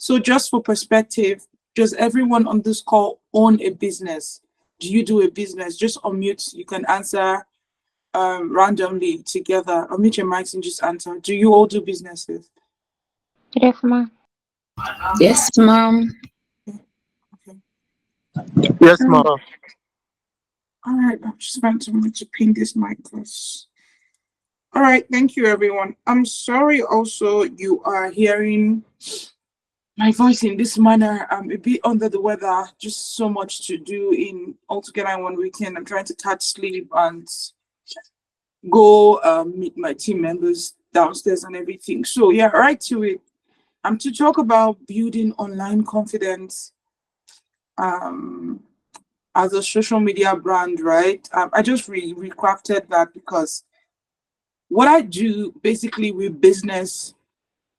So just for perspective, does everyone on this call own a business? Do you do a business? Just unmute. You can answer randomly together. Unmute your mics and just answer. Do you all do businesses? Yes, ma'am. Yes, ma'am. Okay. Yes, ma'am. All right. I'm just going to pin this mic close. All right. Thank you, everyone. I'm sorry also you are hearing my voice in this manner. I'm a bit under the weather, just so much to do in altogether in one weekend. I'm trying to catch sleep and go meet my team members downstairs and everything. So yeah, right to it. I'm to talk about building online confidence as a social media brand, right? I just recrafted that because what I do basically with business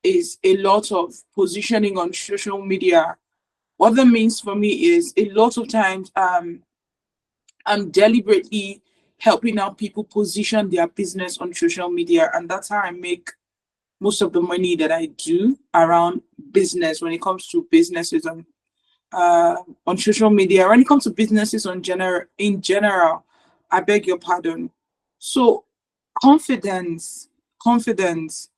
is a lot of positioning on social media. What that means for me is a lot of times I'm deliberately helping out people position their business on social media, and that's how I make most of the money that I do around business when it comes to businesses on social media. When it comes to businesses in general, I beg your pardon. So confidence, confidence.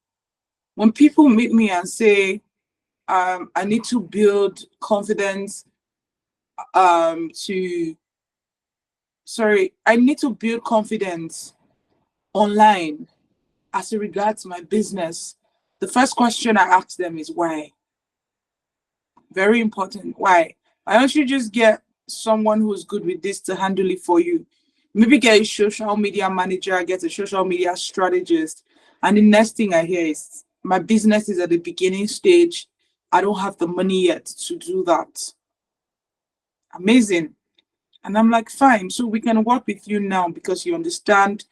When people meet me and say, I need to build confidence to sorry, I need to build confidence online as it regards my business. The first question I ask them is why? Very important. Why? Why don't you just get someone who's good with this to handle it for you? Maybe get a social media manager, get a social media strategist. And the next thing I hear is my business is at the beginning stage. I don't have the money yet to do that. Amazing. And I'm like, fine. So we can work with you now because you understand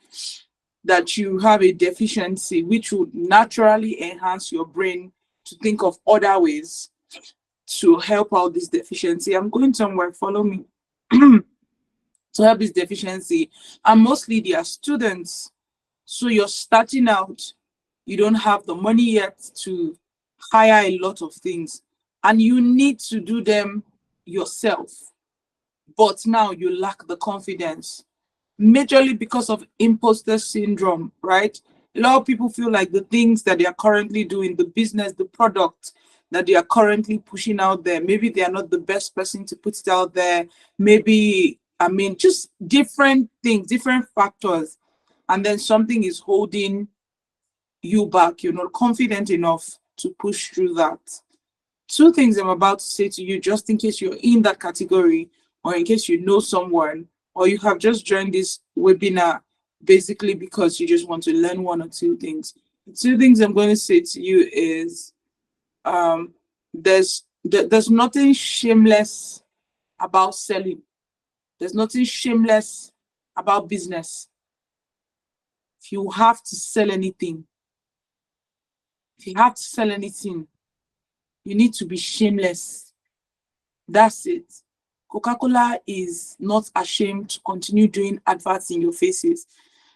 that you have a deficiency, which would naturally enhance your brain to think of other ways to help out this deficiency. I'm going somewhere, follow me. To help this deficiency. And mostly they are students. So you're starting out, you don't have the money yet to hire a lot of things, and you need to do them yourself. But now you lack the confidence, majorly because of imposter syndrome, right? A lot of people feel like the things that they are currently doing, the business, the product that they are currently pushing out there, maybe they are not the best person to put it out there. Maybe, I mean, just different things, different factors. And then something is holding you back. You're not confident enough to push through that. Two things I'm about to say to you, just in case you're in that category, or in case you know someone, or you have just joined this webinar basically because you just want to learn one or two things. The two things I'm going to say to you is there's nothing shameless about selling. There's nothing shameless about business. If you have to sell anything, you need to be shameless. That's it. Coca-Cola is not ashamed to continue doing adverts in your faces.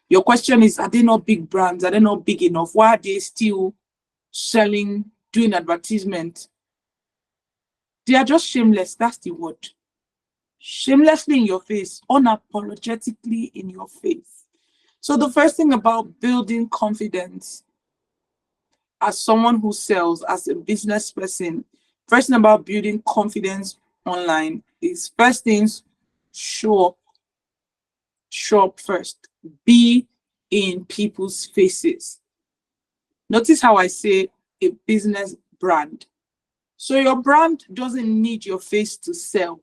Your question is, are they not big brands? Are they not big enough? Why are they still selling, doing advertisement? They are just shameless. That's the word. Shamelessly in your face, unapologetically in your face. So the first thing about building confidence as someone who sells, as a business person, first thing about building confidence online is first things, show up. Show up first. Be in people's faces. Notice how I say a business brand. So your brand doesn't need your face to sell,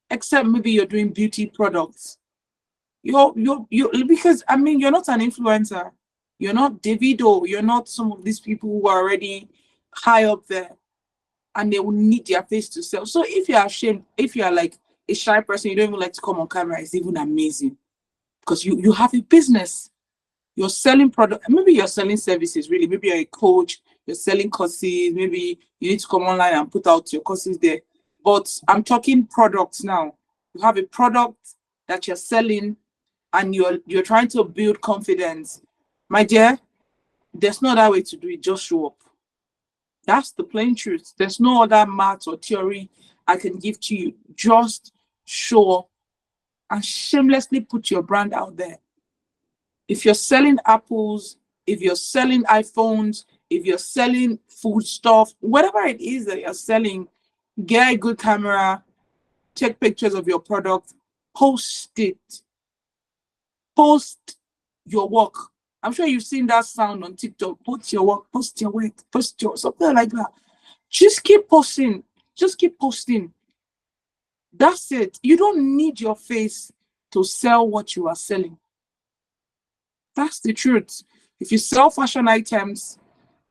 except maybe you're doing beauty products. You're because I mean you're not an influencer. You're not Davido. You're not some of these people who are already high up there, and they will need their face to sell. So if you're ashamed, if you're like a shy person, you don't even like to come on camera, it's even amazing because you have a business. You're selling product. Maybe you're selling services. Really, maybe you're a coach. You're selling courses. Maybe you need to come online and put out your courses there. But I'm talking products now. You have a product that you're selling, and you're trying to build confidence. My dear, there's no other way to do it. Just show up. That's the plain truth. There's no other math or theory I can give to you. Just show up and shamelessly put your brand out there. If you're selling apples, if you're selling iPhones, if you're selling food stuff, whatever it is that you're selling, get a good camera, take pictures of your product, post it, post your work. I'm sure you've seen that sound on TikTok. Post your work, post your work, post your something like that. Just keep posting. Just keep posting. That's it. You don't need your face to sell what you are selling. That's the truth. If you sell fashion items,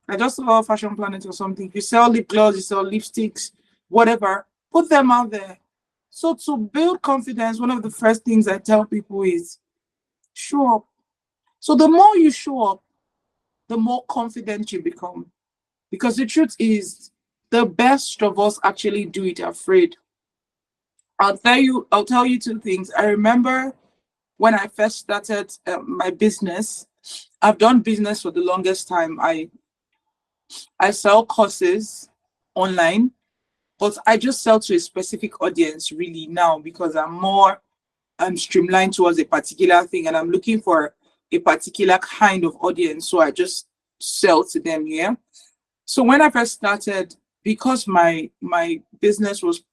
I just saw Fashion Planet or something. If you sell lip gloss, you sell lipsticks, whatever, put them out there. So to build confidence, one of the first things I tell people is show up. So the more you show up, the more confident you become. Because the truth is, the best of us actually do it afraid. I'll tell you two things. I remember when I first started my business. I've done business for the longest time. I sell courses online, but I just sell to a specific audience really now because I'm more streamlined towards a particular thing and I'm looking for a particular kind of audience. So I just sell to them, yeah. So when I first started, because my business was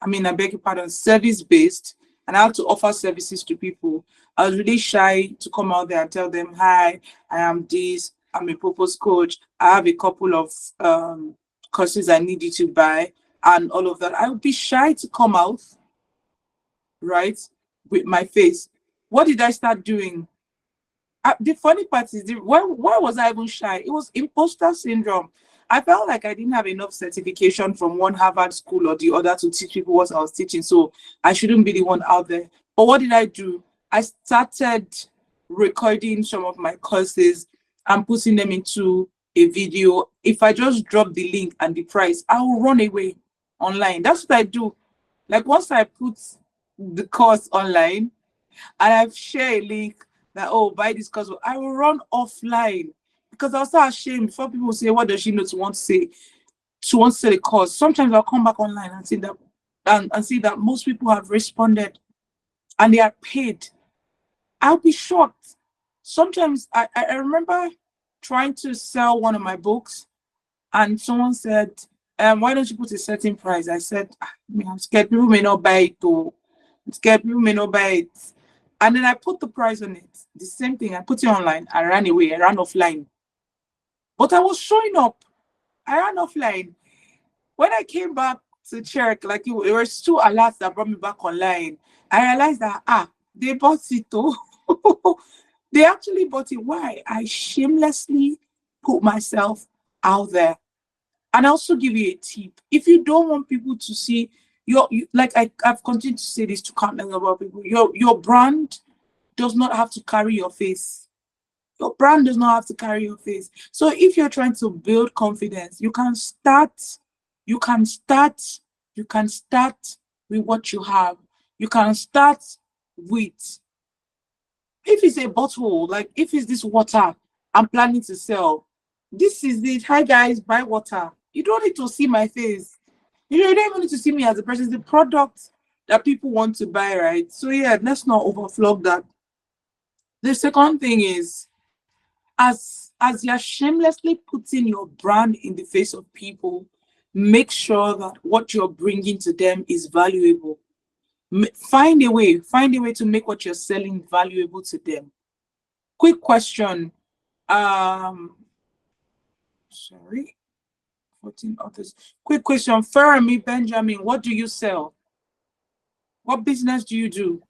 I beg your pardon, service based, and I had to offer services to people. I was really shy to come out there and tell them, "Hi, I am this. I'm a purpose coach. I have a couple of courses I need you to buy," and all of that. I would be shy to come out, right, with my face. What did I start doing? The funny part is, why was I even shy? It was imposter syndrome. I felt like I didn't have enough certification from one Harvard school or the other to teach people what I was teaching, so I shouldn't be the one out there. But what did I do? I started recording some of my courses and putting them into a video. If I just drop the link and the price, I will run away online. That's what I do. Like once I put the course online, and I've shared a link that, oh, buy this course, I will run offline because I was so ashamed before people say, what does she know to want to say? To want to say the course. Sometimes I'll come back online and see that and see that most people have responded and they are paid. I'll be shocked. Sometimes I remember trying to sell one of my books and someone said, why don't you put a certain price? I said, I'm scared people may not buy it though. I'm scared people may not buy it. And then I put the price on it. The same thing. I put it online. I ran away. I ran offline. But I was showing up. I ran offline. When I came back to check, like it was two alerts that brought me back online. I realized that they bought it too. They actually bought it. Why? I shamelessly put myself out there. And I also give you a tip. If you don't want people to see I've continued to say this to countless number of people, your brand does not have to carry your face. Your brand does not have to carry your face. So if you're trying to build confidence, you can start with what you have. You can start with, if it's a bottle, like if it's this water I'm planning to sell, this is it. Hi guys, buy water. You don't need to see my face. You don't even need to see me as a person. It's the product that people want to buy, right? So yeah, let's not overflog that. The second thing is, as you're shamelessly putting your brand in the face of people, make sure that what you're bringing to them is valuable. Find a way to make what you're selling valuable to them. Quick question. Sorry, 14 others. Quick question. Fermi Benjamin, what do you sell? What business do you do?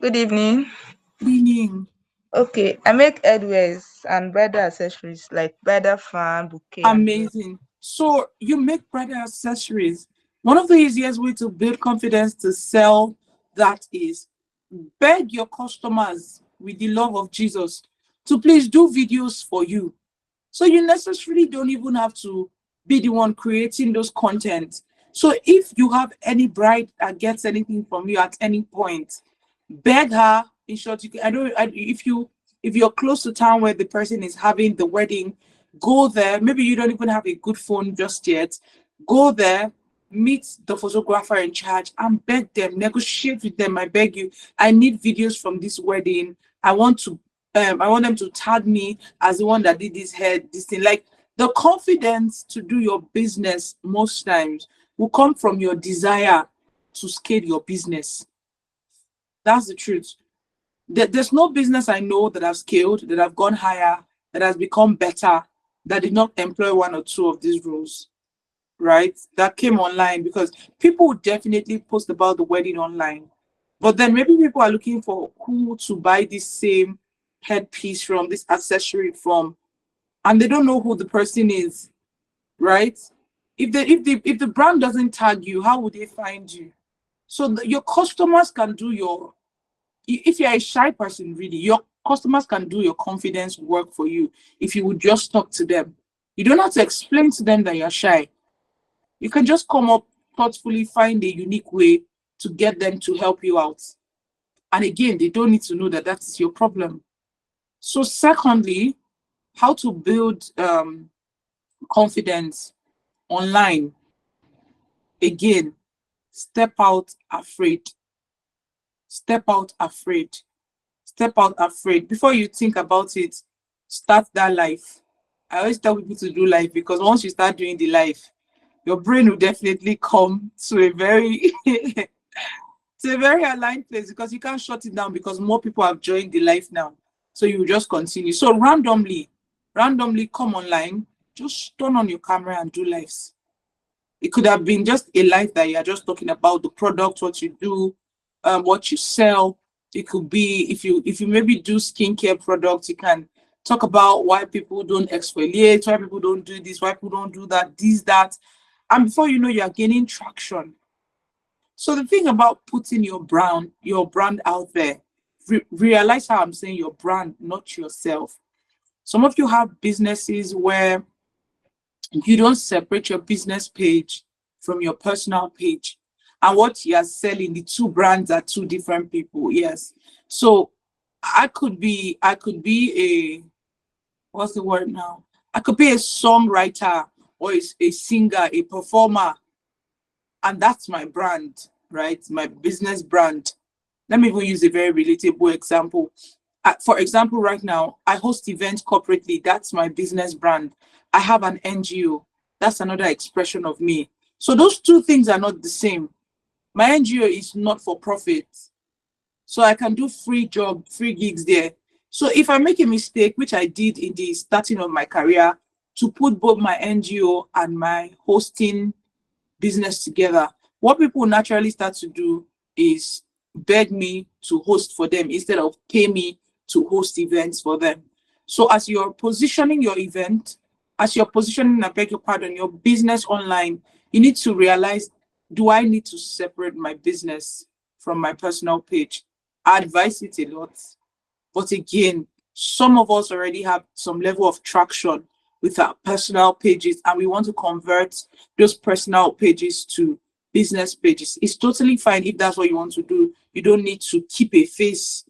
Good evening. Cleaning. Okay, I make headwears and bridal accessories like bridal fan, bouquet, and Amazing. So you make bridal accessories. One of the easiest way to build confidence to sell that is beg your customers with the love of Jesus to please do videos for you. So you necessarily don't even have to be the one creating those content. So if you have any bride that gets anything from you at any point, beg her. In short, you can, if you're close to town where the person is having the wedding, Go there. Maybe you don't even have a good phone just yet. Go there, meet the photographer in charge and beg them, negotiate with them. I beg you, I need videos from this wedding. I want them to tag me as the one that did this hair, this thing. Like, the confidence to do your business most times will come from your desire to scale your business. That's the truth. There's no business I know that I've scaled, that I've gone higher, that has become better, that did not employ one or two of these rules, right? That came online, because people would definitely post about the wedding online. But then maybe people are looking for who to buy this same headpiece from, this accessory from, and they don't know who the person is, right? If the brand doesn't tag you, how would they find you? So your customers can do your, if you're a shy person, really, your customers can do your confidence work for you if you would just talk to them. You don't have to explain to them that you're shy. You can just come up thoughtfully, find a unique way to get them to help you out. And again, they don't need to know that that's your problem. So secondly, how to build confidence online. Again, step out afraid. Step out afraid. Step out afraid. Before you think about it, start that life. I always tell people to do life, because once you start doing the life, your brain will definitely come to a very to a very aligned place, because you can't shut it down, because more people have joined the life now. So you will just continue. So randomly come online, just turn on your camera and do lives. It could have been just a life that you're just talking about the product, what you do, what you sell. It could be, if you maybe do skincare products, you can talk about why people don't exfoliate, why people don't do this, why people don't do that, this, that. And before you know, you're gaining traction. So the thing about putting your brand out there, realize how I'm saying your brand, not yourself. Some of you have businesses where you don't separate your business page from your personal page. And what you are selling, the two brands are two different people. Yes. So I could be a, what's the word now? I could be a songwriter or a singer, a performer, and that's my brand, right? My business brand. Let me even use a very relatable example. For example, right now, I host events corporately. That's my business brand. I have an NGO. That's another expression of me. So those two things are not the same. My NGO is not for profit. So I can do free gigs there. So if I make a mistake, which I did in the starting of my career, to put both my NGO and my hosting business together, what people naturally start to do is beg me to host for them instead of pay me to host events for them. So as you're positioning your event, as you're positioning, I beg your pardon, your business online, you need to realize, do I need to separate my business from my personal page? I advise it a lot. But again, some of us already have some level of traction with our personal pages, and we want to convert those personal pages to business pages. It's totally fine if that's what you want to do. You don't need to keep a face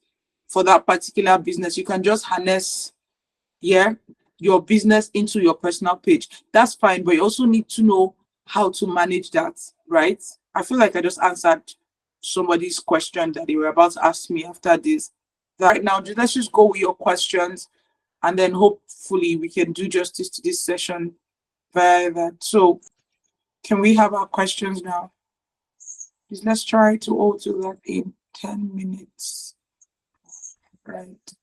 for that particular business. You can just harness, yeah, your business into your personal page. That's fine, but you also need to know how to manage that, right? I feel like I just answered somebody's question that they were about to ask me after this. Right now, let's just go with your questions, and then hopefully we can do justice to this session via that. So can we have our questions now? Please, let's try to all do that in 10 minutes. Right.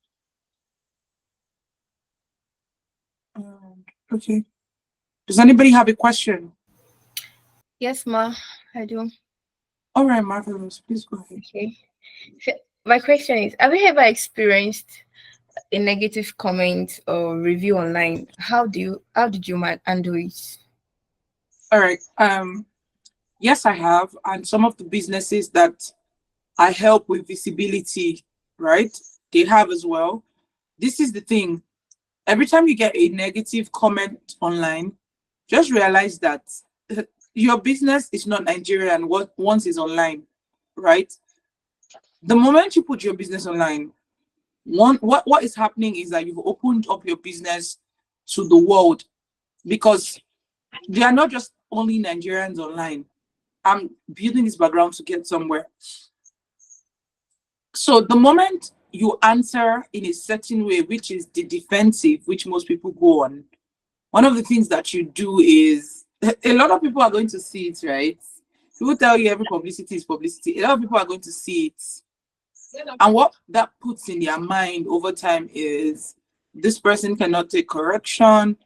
Okay. Does anybody have a question? Yes, ma, I do. All right, marvelous. Please go ahead. Okay. So my question is, have you ever experienced a negative comment or review online? How did you handle it? All right. Yes, I have. And some of the businesses that I help with visibility, right? They have as well. This is the thing. Every time you get a negative comment online, just realize that your business is not Nigerian once it's online, right? The moment you put your business online, what is happening is that you've opened up your business to the world, because they are not just only Nigerians online. I'm building this background to get somewhere. So the moment you answer in a certain way, which is the defensive, which most people go on, one of the things that you do is a lot of people are going to see it, right? People tell you every publicity is publicity. A lot of people are going to see it. And what that puts in their mind over time is this person cannot take correction.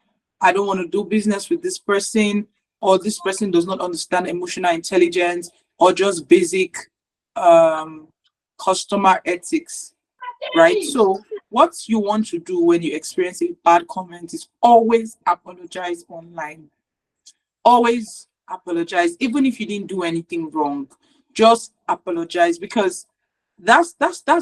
I don't want to do business with this person, or this person does not understand emotional intelligence, or just basic customer ethics, right? So what you want to do when you experience a bad comment is always apologize online. Always apologize, even if you didn't do anything wrong. Just apologize, because that's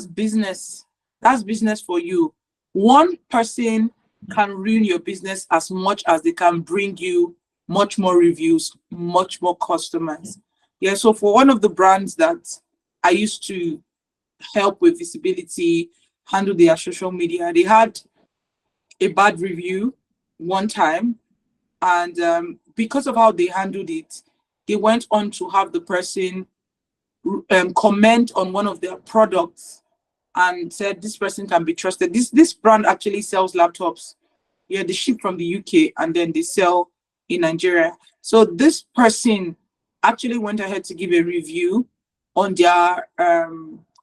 business. That's business for you. One person can ruin your business as much as they can bring you much more reviews, much more customers. Yeah, so for one of the brands that I used to help with visibility, handle their social media, they had a bad review one time, and because of how they handled it, they went on to have the person comment on one of their products and said this person can be trusted. This brand actually sells laptops. Yeah, they ship from the UK and then they sell in Nigeria. So this person actually went ahead to give a review on their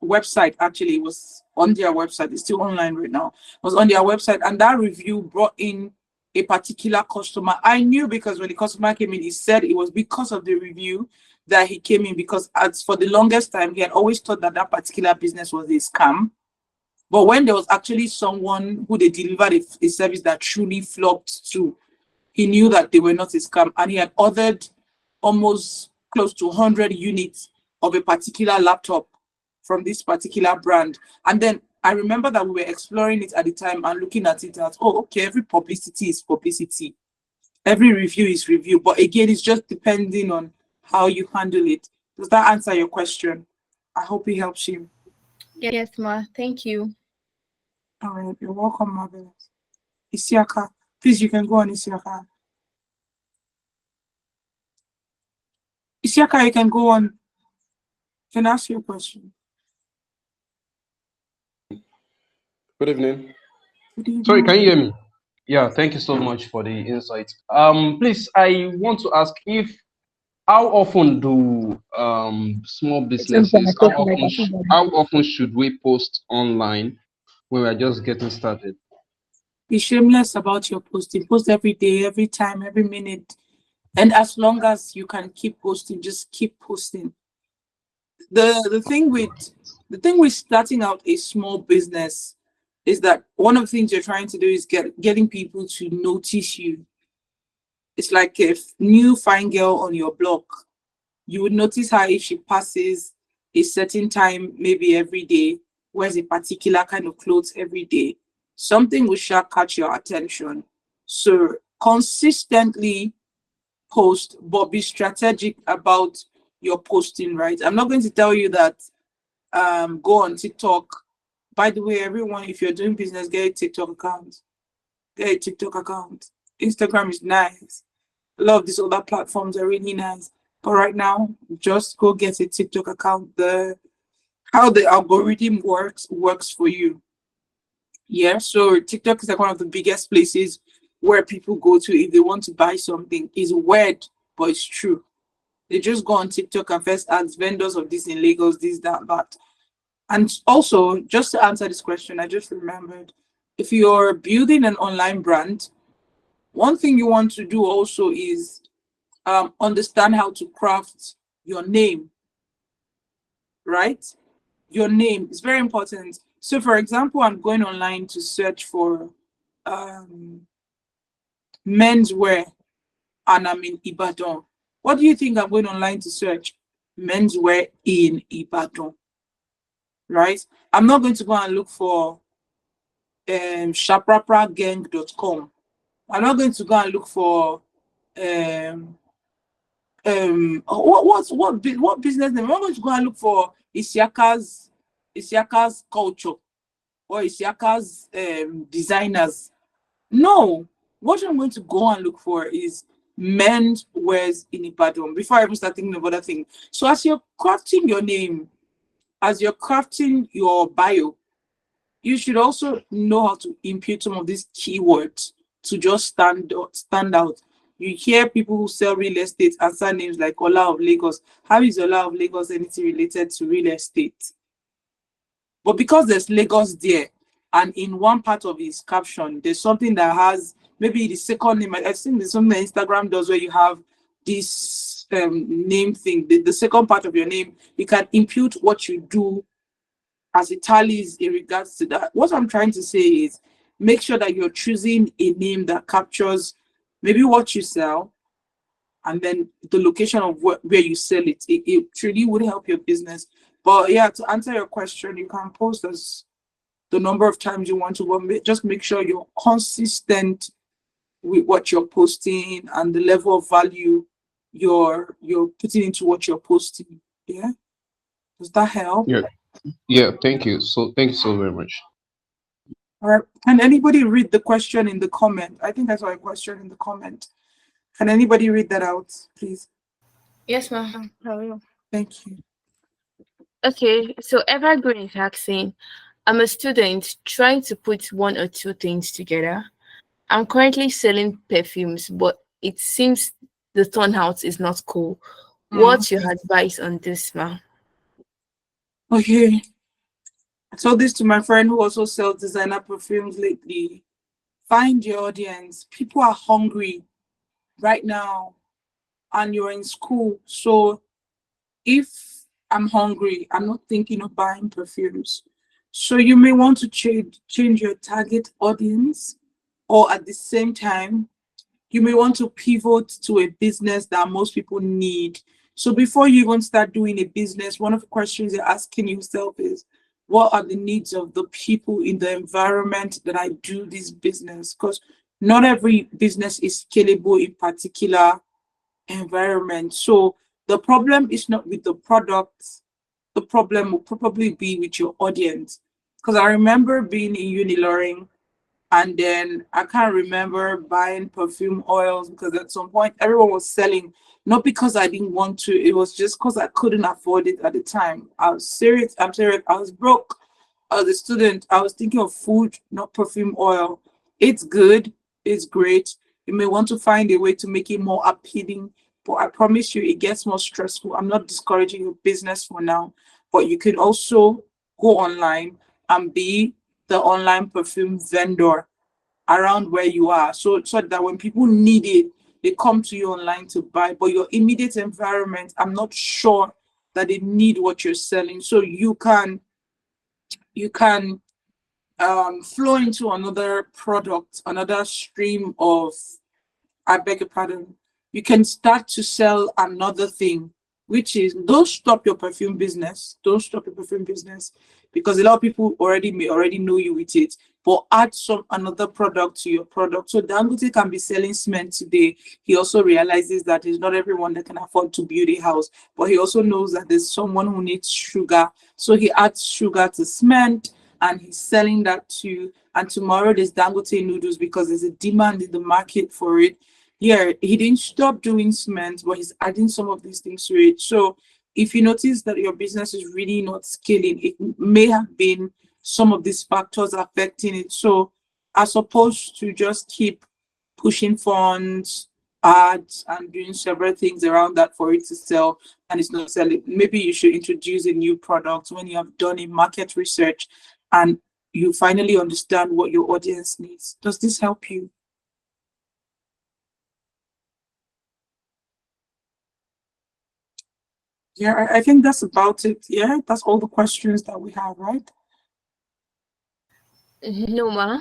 website. Actually, it was on their website. It's still online right now. It was on their website, and that review brought in a particular customer. I knew, because when the customer came in, he said it was because of the review that he came in, because as for the longest time he had always thought that that particular business was a scam. But when there was actually someone who they delivered a service that truly flopped to, he knew that they were not a scam, and he had ordered almost close to 100 units of a particular laptop from this particular brand. And then I remember that we were exploring it at the time and looking at it as, oh, okay, every publicity is publicity. Every review is review. But again, it's just depending on how you handle it. Does that answer your question? I hope it helps you. Yes, ma. Thank you. All right, you're welcome, Marvelous. Isiaka, please, you can go on, Isiaka. Isiaka, you can go on. You can ask your question. Good evening. Good evening. Sorry, can you hear me? Yeah, thank you so much for the insight. Please, I want to ask if how often do small businesses, how often should we post online when we're just getting started? Be shameless about your posting. Post every day, every time, every minute. And as long as you can keep posting, just keep posting. The thing with starting out a small business is that one of the things you're trying to do is getting people to notice you. It's like a new fine girl on your block. You would notice her if she passes a certain time, maybe every day, wears a particular kind of clothes every day. Something will sure catch your attention. So consistently post, but be strategic about your posting, right? I'm not going to tell you that go on TikTok. By the way, everyone, if you're doing business, get a TikTok account. Get a TikTok account. Instagram is nice. A lot of these other platforms are really nice. But right now, just go get a TikTok account. How the algorithm works for you. Yeah, so TikTok is like one of the biggest places where people go to if they want to buy something. It's weird, but it's true. They just go on TikTok and first ask vendors of this in Lagos, this, that. And also, just to answer this question, I just remembered, if you're building an online brand, one thing you want to do also is understand how to craft your name, right? Your name is very important. So, for example, I'm going online to search for menswear, and I'm in Ibadan. What do you think I'm going online to search? Menswear in Ibadan, right? I'm not going to go and look for shaprapragang.com. I'm not going to go and look for what business name? I'm not going to go and look for Isiaka's culture or Isiaka's designers. No, what I'm going to go and look for is men's wears in Ibadan before I even start thinking of other things. So as you're crafting your name, as you're crafting your bio, you should also know how to impute some of these keywords to just stand out. You hear people who sell real estate answer names like Ola of Lagos. How is Ola of Lagos anything related to real estate? But because there's Lagos there, and in one part of his caption, there's something that has maybe the second name. I think there's something that Instagram does where you have this name thing. The second part of your name, you can impute what you do as it tallies in regards to that. What I'm trying to say is make sure that you're choosing a name that captures maybe what you sell and then the location of where you sell it. It truly would help your business. But yeah, to answer your question, you can post as the number of times you want to, but just make sure you're consistent with what you're posting and the level of value you're putting into what you're posting. Yeah, does that help? Yeah. Yeah. Thank you so very much. All right. Can anybody read the question in the comment? I think I saw a question in the comment. Can anybody read that out, please? Yes, ma'am. Thank you. Okay, so Evergreen is asking, I'm a student trying to put one or two things together. I'm currently selling perfumes, but it seems the turnout is not cool. What's your advice on this, ma'am? Okay. I told this to my friend who also sells designer perfumes lately. Find your audience. People are hungry right now, and you're in school. So if I'm hungry, I'm not thinking of buying perfumes. So you may want to change your target audience, or at the same time, you may want to pivot to a business that most people need. So before you even start doing a business, one of the questions you're asking yourself is, what are the needs of the people in the environment that I do this business? Because not every business is scalable in particular environment. So the problem is not with the product. The problem will probably be with your audience. Because I remember being in Uniloring, and then I can't remember buying perfume oils because at some point everyone was selling, not because I didn't want to, it was just because I couldn't afford it at the time. I was serious, I'm serious, I was broke. I was a student, I was thinking of food, not perfume oil. It's good, it's great. You may want to find a way to make it more appealing, but I promise you it gets more stressful. I'm not discouraging your business for now, but you can also go online and be the online perfume vendor around where you are, so that when people need it, they come to you online to buy. But your immediate environment, I'm not sure that they need what you're selling. So you can flow into another product, another stream of, I beg your pardon, you can start to sell another thing, which is, don't stop your perfume business. Don't stop your perfume business, because a lot of people may already know you with it, but add some another product to your product. So Dangote can be selling cement today. He also realizes that it's not everyone that can afford to build a house, but he also knows that there's someone who needs sugar. So he adds sugar to cement and he's selling that too. And tomorrow there's Dangote noodles because there's a demand in the market for it. Yeah, he didn't stop doing cement, but he's adding some of these things to it. So if you notice that your business is really not scaling, it may have been some of these factors affecting it. So as opposed to just keep pushing funds, ads, and doing several things around that for it to sell and it's not selling, maybe you should introduce a new product when you have done a market research and you finally understand what your audience needs. Does this help you? Yeah, I think that's about it. Yeah, that's all the questions that we have, right? No, ma.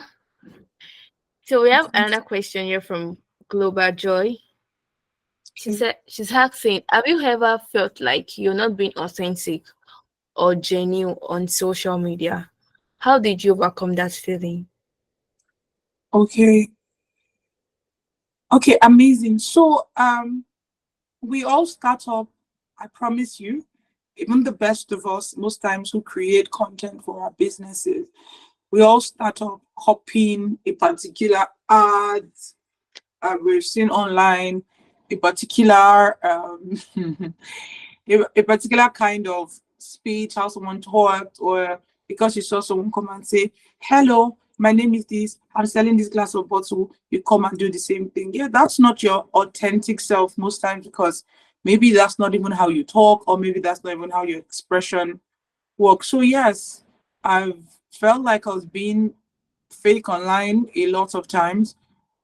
So we have another question here from Global Joy. She's asking, have you ever felt like you're not being authentic or genuine on social media? How did you overcome that feeling? Okay. Okay, amazing. So we all start up, I promise you, even the best of us, most times who create content for our businesses, we all start up copying a particular ad, we've seen online a particular a particular kind of speech, how someone talked, or because you saw someone come and say, "Hello, my name is this, I'm selling this glass of bottle," you come and do the same thing. Yeah, that's not your authentic self most times, because maybe that's not even how you talk, or maybe that's not even how your expression works. So yes, I've felt like I was being fake online a lot of times.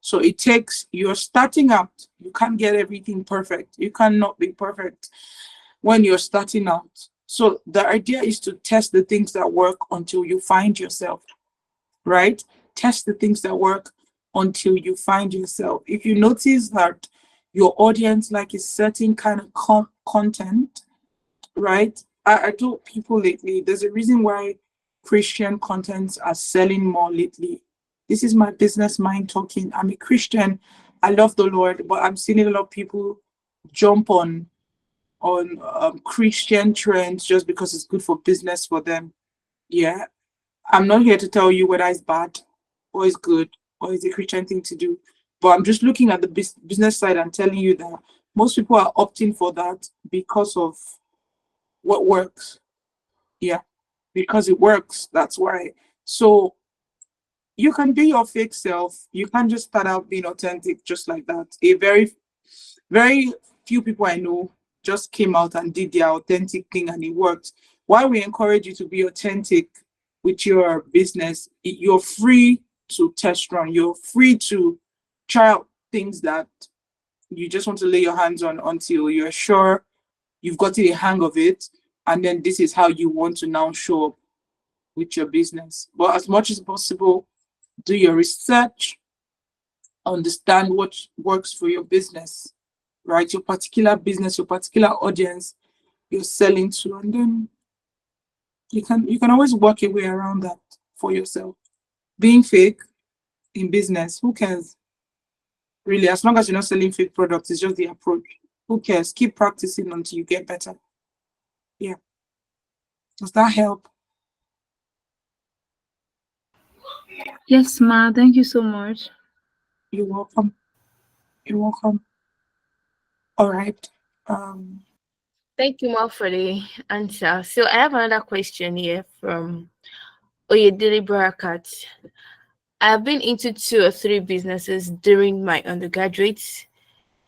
So it takes, you're starting out, you can't get everything perfect. You cannot be perfect when you're starting out. So the idea is to test the things that work until you find yourself, right? Test the things that work until you find yourself. If you notice that your audience like a certain kind of content, right? I told people lately, there's a reason why Christian contents are selling more lately. This is my business mind talking. I'm a Christian. I love the Lord, but I'm seeing a lot of people jump on Christian trends just because it's good for business for them. Yeah, I'm not here to tell you whether it's bad or it's good or it's a Christian thing to do, but I'm just looking at the business side and telling you that most people are opting for that because of what works. Yeah, because it works. That's why. So you can be your fake self. You can't just start out being authentic just like that. A very few people I know just came out and did their authentic thing and it worked. Why we encourage you to be authentic with your business, you're free to test run. You're free to try out things that you just want to lay your hands on until you're sure you've gotten a hang of it. And then this is how you want to now show up with your business. But as much as possible, do your research, understand what works for your business, right? Your particular business, your particular audience you're selling to, and then you can always work your way around that for yourself. Being fake in business, who cares? Really, as long as you're not selling fake products, it's just the approach. Who cares? Keep practicing until you get better. Yeah. Does that help? Yes, ma. Thank you so much. You're welcome. You're welcome. All right. Um, Thank you, Ma, for the answer. So I have another question here from Oyedele Barakat. I've been into 2 or 3 businesses during my undergraduate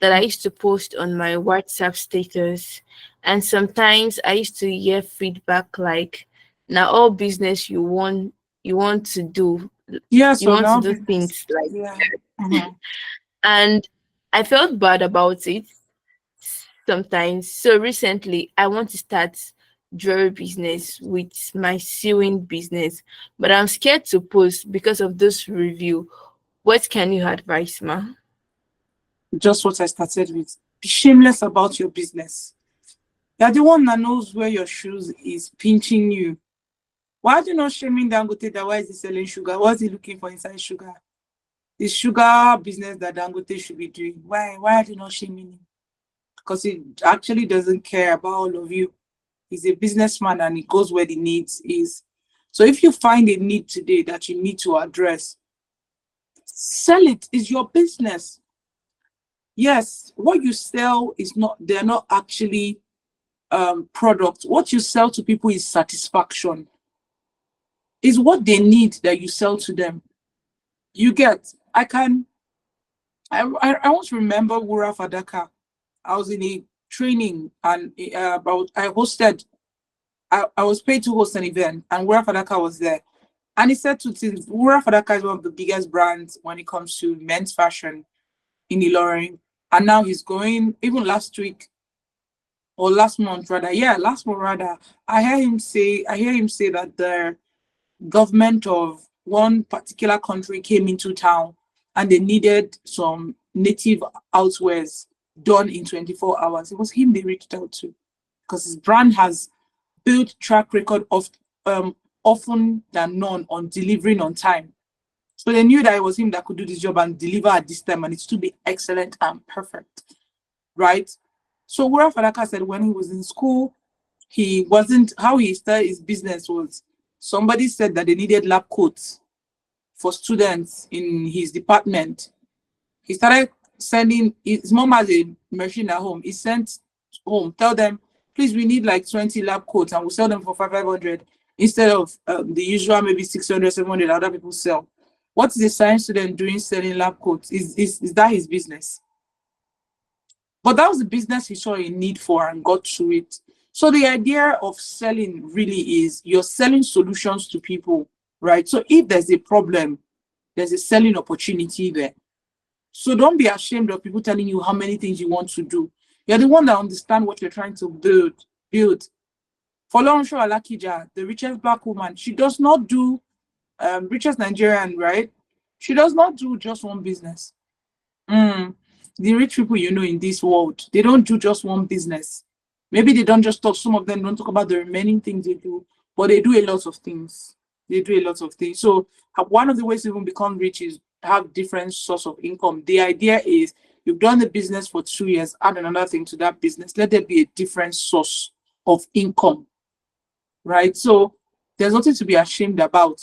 that I used to post on my WhatsApp status. And sometimes I used to hear feedback like, now all business you want to do, yeah, you so want to now do business. things like, Yeah. Mhm. and I felt bad about it sometimes. So recently I want to start jewelry business with my sewing business, but I'm scared to post because of this review. What can you advise, ma? Just what I started with. Be shameless about your business. You're the one that knows where your shoes is pinching you. Why are you not shaming Dangote that why is he selling sugar? What's he looking for inside sugar? The sugar business that Dangote should be doing. Why are you not shaming him? Because he actually doesn't care about all of you. He's a businessman and he goes where the needs is. So if you find a need today that you need to address, sell it. It's your business. Yes, what you sell is not, they're not actually products. What you sell to people is satisfaction. Is what they need that you sell to them. You get, I once remember Wura Fadaka. I was in a training and about I hosted. I was paid to host an event, and Wura Fadaka was there. And he said 2 things. Wura Fadaka is one of the biggest brands when it comes to men's fashion in Ilorin. And now he's going, even last week or last month rather, yeah, last month rather, I hear him say that the government of one particular country came into town and they needed some native outwears done in 24 hours. It was him they reached out to because his brand has built track record of often than none on delivering on time. So they knew that it was him that could do this job and deliver at this time and it to be excellent and perfect, right? So Wura Falaka said when he was in school, he wasn't, how he started his business was somebody said that they needed lab coats for students in his department. He started sending his mom has a machine at home. He sent home, tell them, please, we need like 20 lab coats and we'll sell them for 500 instead of the usual maybe 600, 700 other people sell. What is a science student doing selling lab coats? Is that his business? But that was the business he saw a need for and got to it. So the idea of selling really is you're selling solutions to people, right? So if there's a problem, there's a selling opportunity there. So don't be ashamed of people telling you how many things you want to do. You're the one that understands what you're trying to build. For Lonsho Alakija, the richest black woman, she does not do richest Nigerian, right? She does not do just one business. The rich people you know in this world, they don't do just one business. Maybe they don't just talk, some of them don't talk about the remaining things they do, but they do a lot of things. They do a lot of things. So one of the ways to even become rich is have different source of income. The idea is you've done the business for 2 years, add another thing to that business. Let there be a different source of income, right? So there's nothing to be ashamed about.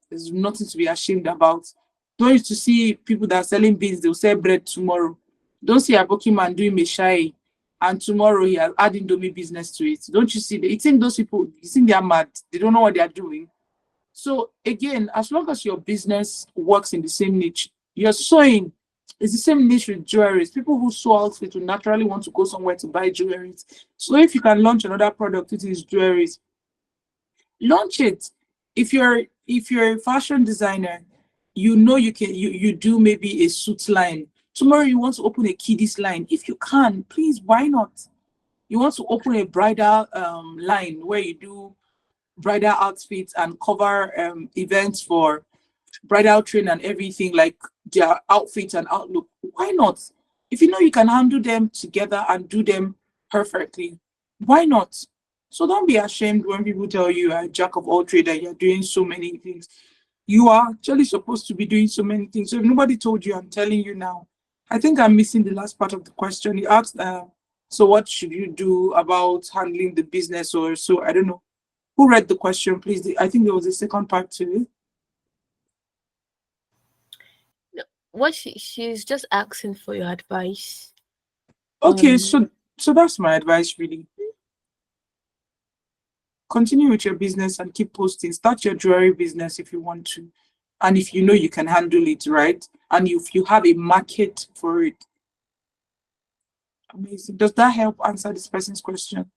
There's nothing to be ashamed about. Don't used to see people that are selling beans, they'll sell bread tomorrow. Don't see a Aboki man doing meshai and tomorrow he has adding Indomie business to it. Don't you see? You think those people, you think they are mad? They don't know what they are doing. So again, as long as your business works in the same niche, you're sewing, it's the same niche with jewelry. People who sew outfits will naturally want to go somewhere to buy jewelry. So if you can launch another product, it is jewelry. Launch it. If you're a fashion designer, you know you do maybe a suit line. Tomorrow you want to open a kiddies line. If you can, please, why not? You want to open a bridal line where you do bridal outfits and cover events for bridal train and everything, like their outfits and outlook. Why not? If you know you can handle them together and do them perfectly, why not? So don't be ashamed when people tell you you're a jack of all trades and you're doing so many things. You are actually supposed to be doing so many things. So if nobody told you, I'm telling you now. I think I'm missing the last part of the question. He asked, so what should you do about handling the business or so? I don't know. Who read the question, please? I think there was a second part to it. What she's just asking for your advice. Okay, so that's my advice, really. Continue with your business and keep posting. Start your jewelry business if you want to. And if you know you can handle it, right? And if you have a market for it. Amazing. Does that help answer this person's question?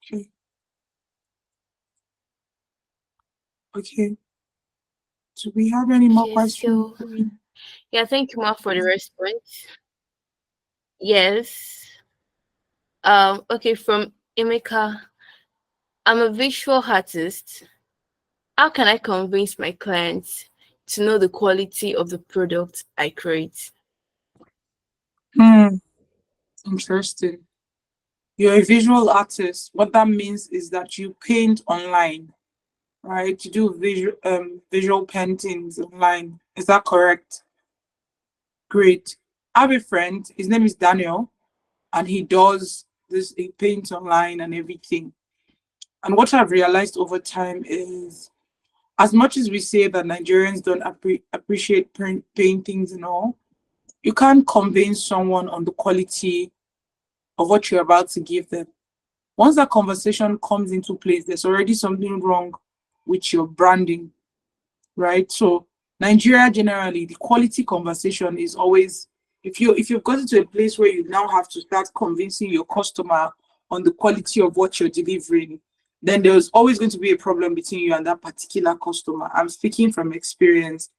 Okay. Okay. Do we have any more questions? Yeah, thank you, Ma, for the response. Yes. Okay, from Emeka. I'm a visual artist. How can I convince my clients to know the quality of the product I create? Interesting. You're a visual artist. What that means is that you paint online, right? You do visual paintings online. Is that correct? Great. I have a friend, his name is Daniel, and he does this, he paints online and everything. And what I've realized over time is, as much as we say that Nigerians don't appreciate paintings and all, you can't convince someone on the quality of what you're about to give them. Once that conversation comes into place, there's already something wrong with your branding, right? So Nigeria generally, the quality conversation is always, if you've gotten to a place where you now have to start convincing your customer on the quality of what you're delivering, then there's always going to be a problem between you and that particular customer. I'm speaking from experience.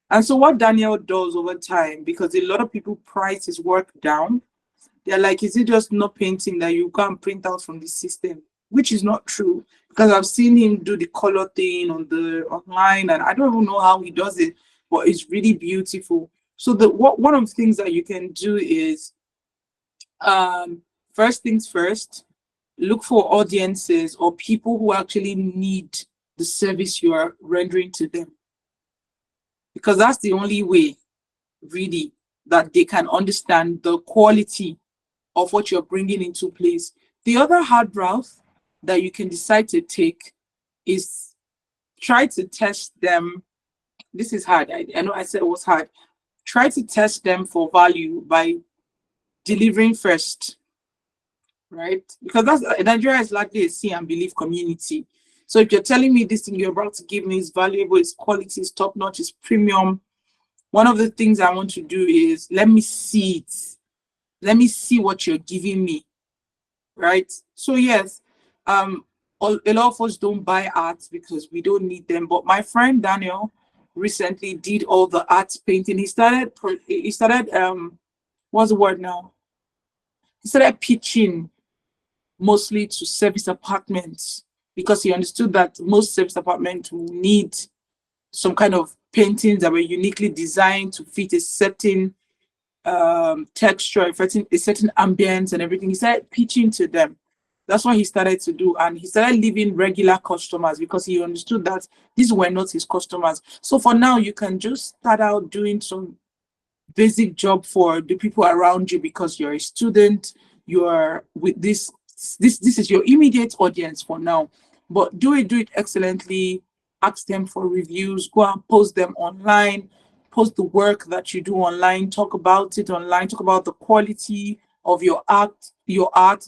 And so what Daniel does over time, because a lot of people price his work down, they're like, is it just not painting that you can print out from the system? Which is not true, because I've seen him do the color thing on the online, and I don't even know how he does it, but it's really beautiful. So one of the things that you can do is, first things first, look for audiences or people who actually need the service you are rendering to them, because that's the only way, really, that they can understand the quality of what you're bringing into place. The other hard route that you can decide to take is try to test them. This is hard. I know I said it was hard. Try to test them for value by delivering first, right? Because that's Nigeria is likely a see and believe community. So if you're telling me this thing you're about to give me is valuable, it's quality, it's top notch, it's premium, one of the things I want to do is let me see it. Let me see what you're giving me, right? So yes, a lot of us don't buy art because we don't need them. But my friend Daniel recently did all the art painting. He started what's the word now? He started pitching mostly to service apartments because he understood that most service apartments will need some kind of paintings that were uniquely designed to fit a certain texture, a certain ambience and everything. He started pitching to them. That's what he started to do. And he started leaving regular customers because he understood that these were not his customers. So for now, you can just start out doing some basic job for the people around you because you're a student, you're with this is your immediate audience for now. But do it excellently, ask them for reviews, go and post them online, post the work that you do online, talk about it online, talk about the quality of your art,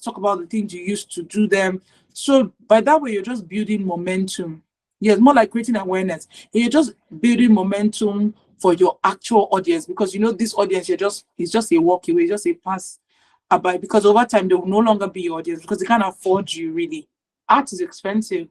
talk about the things you used to do them. So by that way, you're just building momentum. Yes, more like creating awareness. You're just building momentum for your actual audience because you know this audience it's just a walk away, just a pass by because over time they will no longer be your audience because they can't afford you really. Art is expensive.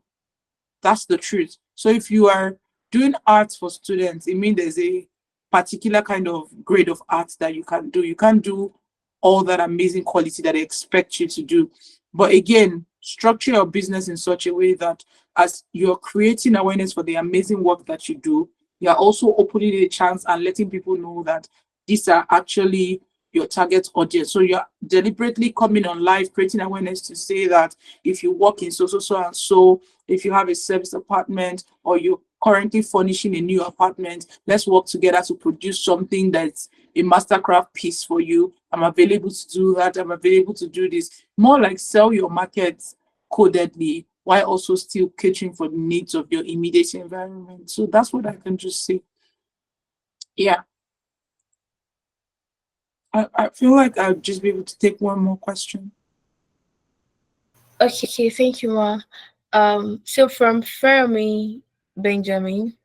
That's the truth. So if you are doing art for students, it means there's a particular kind of grade of art that you can do. You can't do all that amazing quality that they expect you to do. But again, structure your business in such a way that as you're creating awareness for the amazing work that you do, you're also opening a chance and letting people know that these are actually your target audience. So you're deliberately coming on live, creating awareness to say that if you work in so and so, if you have a service apartment or you're currently furnishing a new apartment, let's work together to produce something that's a mastercraft piece for you. I'm available to do that. I'm available to do this. More like sell your market codedly while also still catering for the needs of your immediate environment. So that's what I can just say. Yeah. I feel like I'll just be able to take one more question. Okay, thank you, Ma. So from Fermi Benjamin,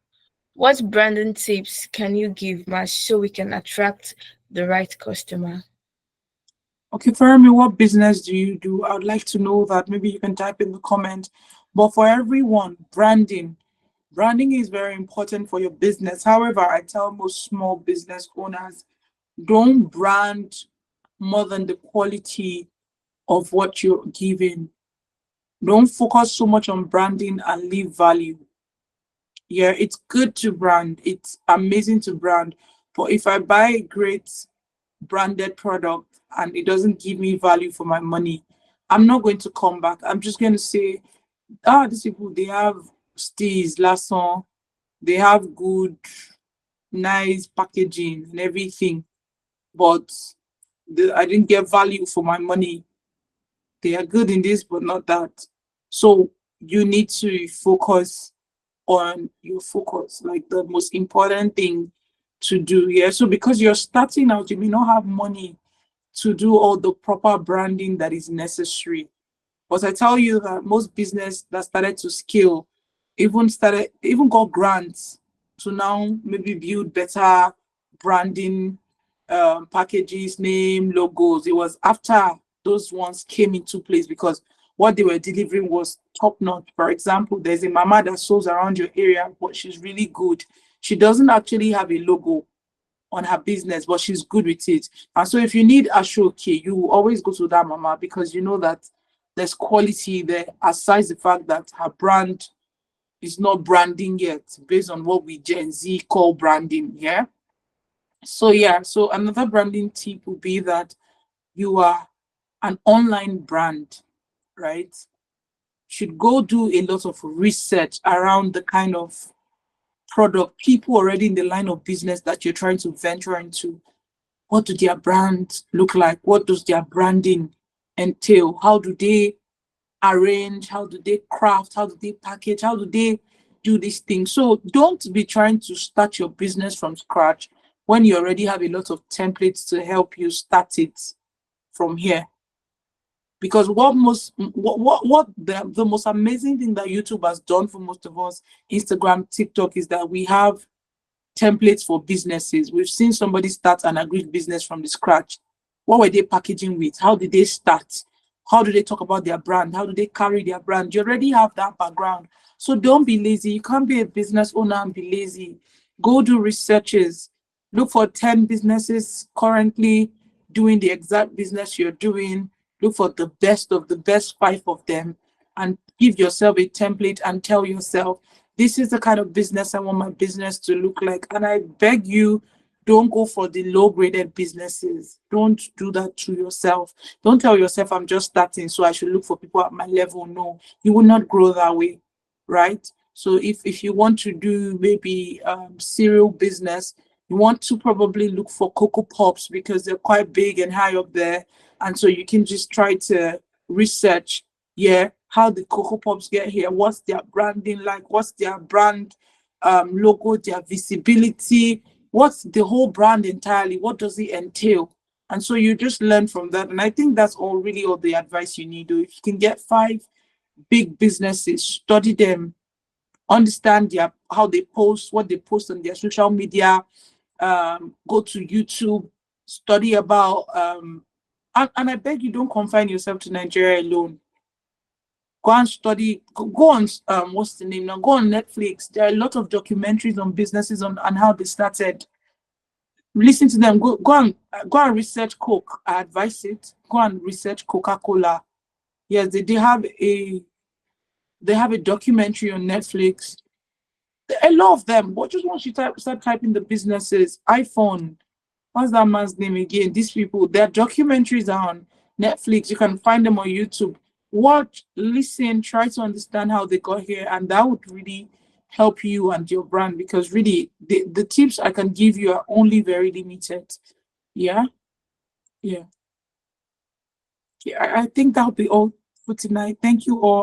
what branding tips can you give, Ma, so we can attract the right customer? Okay, Fermi, what business do you do? I would like to know that. Maybe you can type in the comment. But for everyone, branding is very important for your business. However, I tell most small business owners, don't brand more than the quality of what you're giving. Don't focus so much on branding and leave value. Yeah, it's good to brand. It's amazing to brand. But if I buy a great branded product and it doesn't give me value for my money, I'm not going to come back. I'm just going to say, these people, they have steez, Lasson, they have good, nice packaging and everything, but I didn't get value for my money. They are good in this, but not that. So you need to focus on your focus, like the most important thing to do. Yeah. So because you're starting out, you may not have money to do all the proper branding that is necessary. But I tell you that most business that started to scale even got grants to now maybe build better branding packages, name, logos. It was after those ones came into place because what they were delivering was top notch. For example, there's a mama that sells around your area, but she's really good. She doesn't actually have a logo on her business, but she's good with it. And so if you need a showcase, you will always go to that mama because you know that there's quality there, aside the fact that her brand is not branding yet, based on what we Gen Z call branding. Yeah. So yeah, so another branding tip would be that you are an online brand, right? Should go do a lot of research around the kind of product people already in the line of business that you're trying to venture into. What do their brands look like? What does their branding entail? How do they arrange? How do they craft? How do they package? How do they do these things. So don't be trying to start your business from scratch when you already have a lot of templates to help you start it from here. Because what the most amazing thing that YouTube has done for most of us, Instagram, TikTok, is that we have templates for businesses. We've seen somebody start an agri business from the scratch. What were they packaging with? How did they start? How do they talk about their brand? How do they carry their brand? You already have that background. So don't be lazy. You can't be a business owner and be lazy. Go do researches. Look for 10 businesses currently doing the exact business you're doing. Look for the best of the best 5 of them and give yourself a template and tell yourself, this is the kind of business I want my business to look like. And I beg you, don't go for the low graded businesses. Don't do that to yourself. Don't tell yourself, I'm just starting, so I should look for people at my level. No, you will not grow that way, right? So if you want to do maybe cereal business, you want to probably look for Cocoa Pops because they're quite big and high up there. And so you can just try to research, how the Cocoa Pops get here, what's their branding like, what's their brand logo, their visibility, what's the whole brand entirely, what does it entail? And so you just learn from that. And I think that's all the advice you need. If you can get 5 big businesses, study them, understand how they post, what they post on their social media, go to YouTube, study about and I beg you, don't confine yourself to Nigeria alone. Go and study, go on what's the name now? Go on Netflix. There are a lot of documentaries on businesses and how they started. Listen to them. Go and research Coke. I advise it. Go and research Coca-Cola. Yes, they have a documentary on Netflix. A lot of them. But just once you start typing the businesses, iPhone, what's that man's name again? These people, their documentaries are on Netflix. You can find them on YouTube. Watch, listen, try to understand how they got here, and that would really help you and your brand, because really the tips I can give you are only very limited. Yeah. I think that'll be all for tonight. Thank you all.